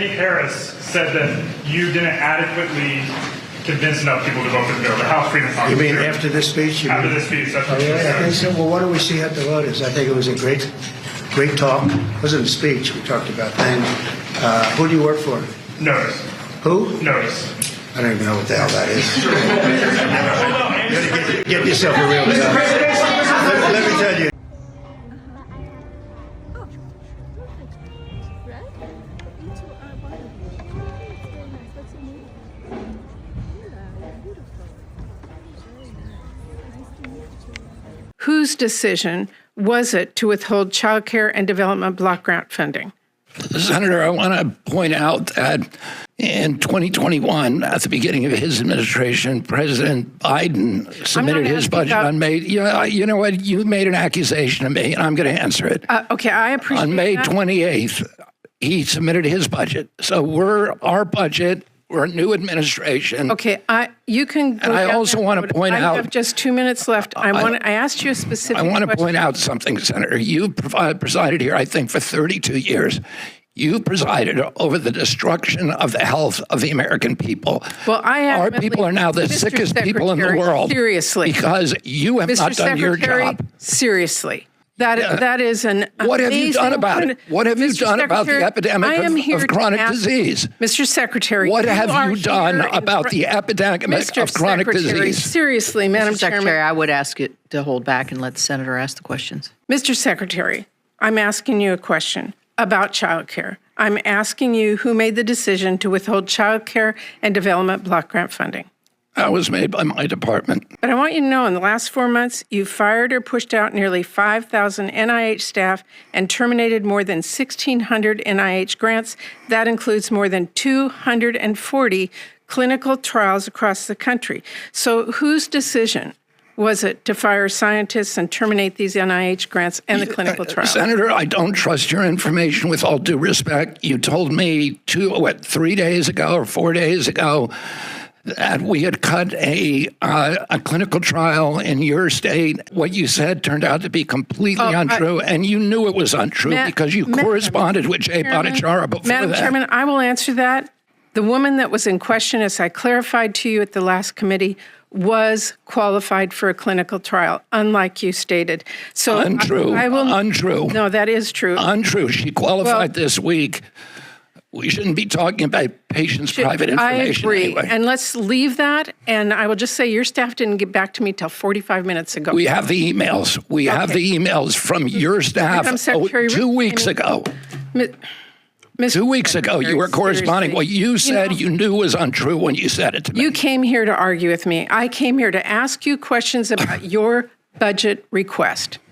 Kamala Harris said that you didn't adequately convince enough people to vote for the bill. The House Freedom Caucus. You mean after this speech? After this speech, that's what Oh, she yeah, I said. think so. Well, what do we see at the LOTUS? I think it was a great talk. It wasn't a speech we talked about then. Who do you work for? NOTUS. Who? NOTUS. I don't even know what the hell that is. Get yourself a real job. Let me tell you. Whose decision was it to withhold child care and development block grant funding? Senator, I want to point out that in 2021, at the beginning of his administration, President Biden submitted his budget on May. You know what? You made an accusation of me, and I'm going to answer it. Okay, I appreciate On May that. 28th, he submitted his budget. So our budget. We're a new administration. Okay, you can. And I also want to point out. I have just 2 minutes left. I asked you a specific. I want to question. point out something, Senator. You presided here, I think, for 32 years. You presided over the destruction of the health of the American people. Well, Our people are now the sickest people in the world. Seriously. Because you have not done your job. Seriously. That is an What have you done about it? What have you done about the epidemic of chronic disease? Mr. Secretary, what have you done about the epidemic of chronic disease? Seriously, Madam Secretary, Chairman. I would ask it to hold back and let the senator ask the questions. Mr. Secretary, I'm asking you a question about child care. I'm asking you who made the decision to withhold child care and development block grant funding. That was made by my department. But I want you to know, in the last 4 months, you fired or pushed out nearly 5,000 NIH staff and terminated more than 1,600 NIH grants. That includes more than 240 clinical trials across the country. So whose decision was it to fire scientists and terminate these NIH grants and the clinical trials? Senator, I don't trust your information with all due respect. You told me 3 days ago or 4 days ago that we had cut a clinical trial in your state. What you said turned out to be completely untrue, and you knew it was untrue because you corresponded with Jay Bhattacharya before Madam that. Chairman, I will answer that. The woman that was in question, as I clarified to you at the last committee, was qualified for a clinical trial, unlike you stated. So Untrue. Untrue. No, that is true. Untrue. She qualified this week. We shouldn't be talking about patients' private information. I agree. Anyway. And let's leave that. And I will just say your staff didn't get back to me till 45 minutes ago. We have the emails. We have the emails from your staff 2 weeks ago. 2 weeks ago, you were corresponding. What you said you knew was untrue when you said it to me. You came here to argue with me. I came here to ask you questions about your budget request.